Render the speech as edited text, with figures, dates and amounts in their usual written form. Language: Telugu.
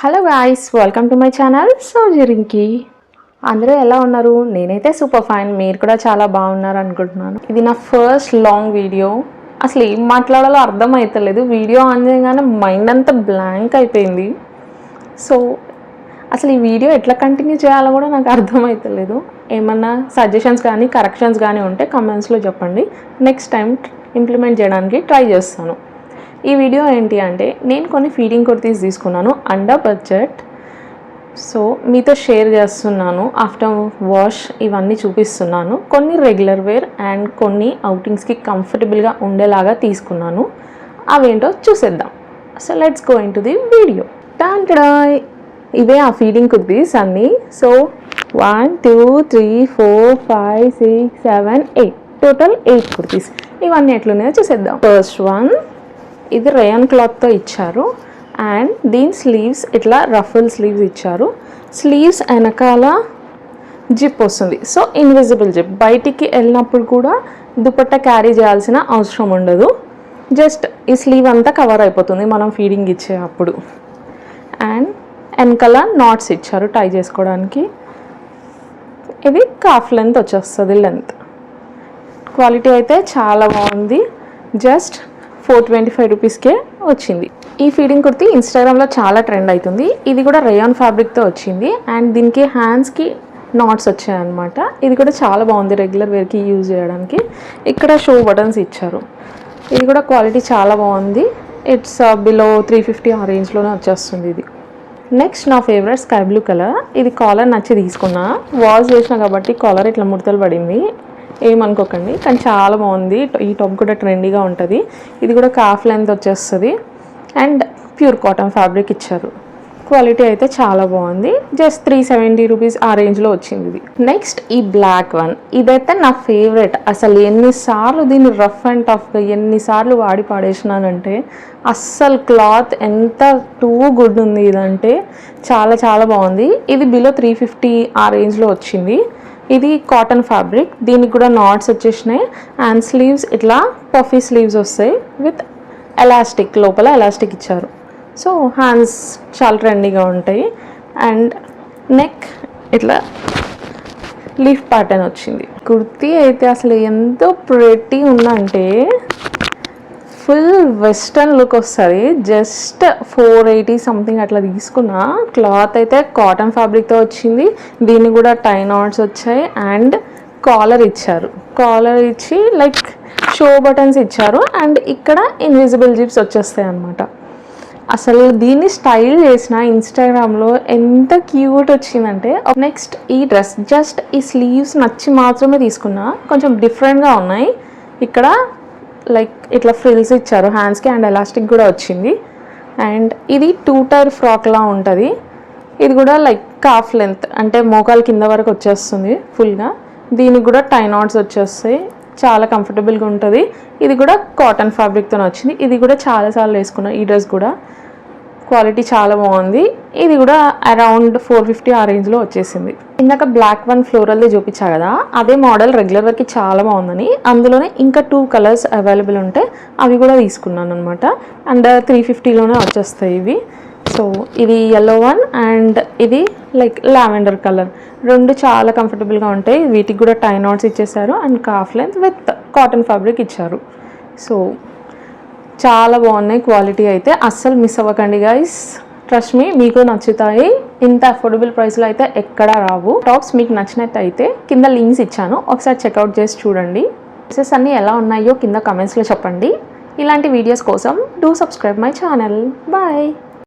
Hello guys, welcome to my channel సౌజరింకి. అందరూ ఎలా ఉన్నారు? నేనైతే సూపర్ ఫైన్. మీరు కూడా చాలా బాగున్నారు అనుకుంటున్నాను. ఇది నా ఫస్ట్ లాంగ్ వీడియో. అసలు ఏం మాట్లాడాలో అర్థం అవుతలేదు. వీడియో ఆన్ చేయగానే మైండ్ అంతా బ్లాంక్ అయిపోయింది. సో అసలు ఈ వీడియో ఎట్లా కంటిన్యూ చేయాలో కూడా నాకు అర్థమవుతలేదు. ఏమన్నా సజెషన్స్ కానీ కరెక్షన్స్ కానీ ఉంటే కమెంట్స్లో చెప్పండి. నెక్స్ట్ టైం ఇంప్లిమెంట్ చేయడానికి ట్రై చేస్తాను. ఈ వీడియో ఏంటి అంటే, నేను కొన్ని ఫీడింగ్ కుర్తీస్ తీసుకున్నాను అండర్ బడ్జెట్. సో మీతో షేర్ చేస్తున్నాను. ఆఫ్టర్ వాష్ ఇవన్నీ చూపిస్తున్నాను. కొన్ని రెగ్యులర్ వేర్ అండ్ కొన్ని అవుటింగ్స్కి కంఫర్టబుల్గా ఉండేలాగా తీసుకున్నాను. అవేంటో చూసేద్దాం. So let's go into the video. టాంటడా, ఇవే ఆ ఫీడింగ్ కుర్తీస్ అన్నీ. So 1 2 3 4 5 6 7 8 total 8 kurtis. ఇవన్నీ ఎట్లున్నాయో చూసేద్దాం. ఫస్ట్ వన్, ఇది రేయాన్ క్లాత్తో ఇచ్చారు అండ్ దీని స్లీవ్స్ ఇట్లా రఫుల్ స్లీవ్స్ ఇచ్చారు. స్లీవ్స్ వెనకాల జిప్ వస్తుంది. So invisible zip. బయటికి వెళ్ళినప్పుడు కూడా దుపట్టా క్యారీ చేయాల్సిన అవసరం ఉండదు. జస్ట్ ఈ స్లీవ్ అంతా కవర్ అయిపోతుంది మనం ఫీడింగ్ ఇచ్చేటప్పుడు. అండ్ వెనకాల నాట్స్ ఇచ్చారు టై చేసుకోవడానికి. ఇది కాఫ్ లెంత్ వచ్చేస్తుంది, లెంత్. క్వాలిటీ అయితే చాలా బాగుంది. జస్ట్ 425 రూపీస్కే వచ్చింది. ఈ ఫీడింగ్ కుర్తీ ఇన్స్టాగ్రామ్లో చాలా ట్రెండ్ అవుతుంది. ఇది కూడా రేయాన్ ఫ్యాబ్రిక్తో వచ్చింది అండ్ దీనికి హ్యాండ్స్కి నాట్స్ వచ్చాయన్నమాట. ఇది కూడా చాలా బాగుంది రెగ్యులర్ వేర్కి యూజ్ చేయడానికి. ఇక్కడ షో బటన్స్ ఇచ్చారు. ఇది కూడా క్వాలిటీ చాలా బాగుంది. ఇట్స్ బిలో 350 ఆ రేంజ్లోనే వచ్చేస్తుంది ఇది. నెక్స్ట్ నా ఫేవరెట్ స్కై బ్లూ కలర్. ఇది కాలర్ నచ్చి తీసుకున్నా. వాష్ చేసిన కాబట్టి కాలర్ ఇట్లా ముడతలు పడింది, ఏమనుకోకండి. కానీ చాలా బాగుంది. ఈ టాప్ కూడా ట్రెండీగా ఉంటుంది. ఇది కూడా కాఫ్ లెంత్ వచ్చేస్తుంది అండ్ ప్యూర్ కాటన్ ఫ్యాబ్రిక్ ఇచ్చారు. క్వాలిటీ అయితే చాలా బాగుంది. జస్ట్ 370 రూపీస్ ఆ రేంజ్లో వచ్చింది ఇది. నెక్స్ట్ ఈ బ్లాక్ వన్. ఇదైతే నా ఫేవరెట్. అసలు ఎన్నిసార్లు దీన్ని రఫ్ అండ్ టఫ్గా ఎన్నిసార్లు వాడి పాడేసినానంటే, అస్సలు క్లాత్ ఎంత టూ గుడ్ ఉంది ఇదంటే. చాలా చాలా బాగుంది. ఇది బిలో 350 ఆ రేంజ్లో వచ్చింది. ఇది కాటన్ ఫ్యాబ్రిక్. దీనికి కూడా నాట్స్ వచ్చేసినాయి అండ్ స్లీవ్స్ ఇట్లా పఫీ స్లీవ్స్ వస్తాయి విత్ ఎలాస్టిక్, లోపల ఎలాస్టిక్ ఇచ్చారు. సో హ్యాండ్స్ చాలా ట్రెండీగా ఉంటాయి. అండ్ నెక్ ఇట్లా లీఫ్ ప్యాటర్న్ వచ్చింది. కుర్తీ అయితే అసలు ఎంతో ప్రెటీ ఉందంటే ఫుల్ వెస్టర్న్ లుక్ వస్తుంది. జస్ట్ 480 సంథింగ్ అట్లా తీసుకున్నా. క్లాత్ అయితే కాటన్ ఫ్యాబ్రిక్తో వచ్చింది. దీన్ని కూడా టై నాట్స్ వచ్చాయి అండ్ కాలర్ ఇచ్చారు. కాలర్ ఇచ్చి లైక్ షో బటన్స్ ఇచ్చారు అండ్ ఇక్కడ ఇన్విజిబుల్ జిప్స్ వచ్చేస్తాయి అన్నమాట. అసలు దీన్ని స్టైల్ చేసిన ఇన్స్టాగ్రామ్లో ఎంత క్యూట్ వచ్చిందంటే. నెక్స్ట్ ఈ డ్రెస్ జస్ట్ ఈ స్లీవ్స్ నచ్చి మాత్రమే తీసుకున్నా. కొంచెం డిఫరెంట్గా ఉన్నాయి. ఇక్కడ లైక్ ఇట్లా ఫ్రిల్స్ ఇచ్చారు హ్యాండ్స్కి అండ్ ఎలాస్టిక్ కూడా వచ్చింది. అండ్ ఇది 2 టైర్ ఫ్రాక్లా ఉంటుంది. ఇది కూడా లైక్ కాఫ్ లెంత్, అంటే మోకాలు కింద వరకు వచ్చేస్తుంది ఫుల్గా. దీనికి కూడా టై నాట్స్ వచ్చేస్తాయి. చాలా కంఫర్టబుల్గా ఉంటుంది. ఇది కూడా కాటన్ ఫ్యాబ్రిక్తో వచ్చింది. ఇది కూడా చాలాసార్లు వేసుకున్నాను. ఈ డ్రెస్ కూడా క్వాలిటీ చాలా బాగుంది. ఇది కూడా అరౌండ్ 450 ఆ రేంజ్లో వచ్చేసింది. ఇందాక బ్లాక్ వన్ ఫ్లోరల్ది చూపించా కదా, అదే మోడల్ రెగ్యులర్ వర్కి చాలా బాగుందని అందులోనే ఇంకా 2 కలర్స్ అవైలబుల్ ఉంటే అవి కూడా తీసుకున్నాను అనమాట. అండ్ 350లోనే వచ్చేస్తాయి ఇవి. సో ఇది ఎల్లో వన్ అండ్ ఇది లైక్ లావెండర్ కలర్. రెండు చాలా కంఫర్టబుల్గా ఉంటాయి. వీటికి కూడా టై నాట్స్ ఇచ్చేసారు and calf length with cotton fabric ఇచ్చారు. సో చాలా బాగున్నాయి. క్వాలిటీ అయితే అస్సలు మిస్ అవ్వకండి గైస్. ట్రస్ట్ మీ, మీకు నచ్చుతాయి. ఇంత అఫోర్డబుల్ ప్రైస్లో అయితే ఎక్కడా రావు. టాప్స్ మీకు నచ్చినట్టయితే కింద లింక్స్ ఇచ్చాను, ఒకసారి చెక్అవుట్ చేసి చూడండి. డ్రెస్సెస్ అన్నీ ఎలా ఉన్నాయో కింద కమెంట్స్లో చెప్పండి. ఇలాంటి వీడియోస్ కోసం do subscribe my channel. Bye.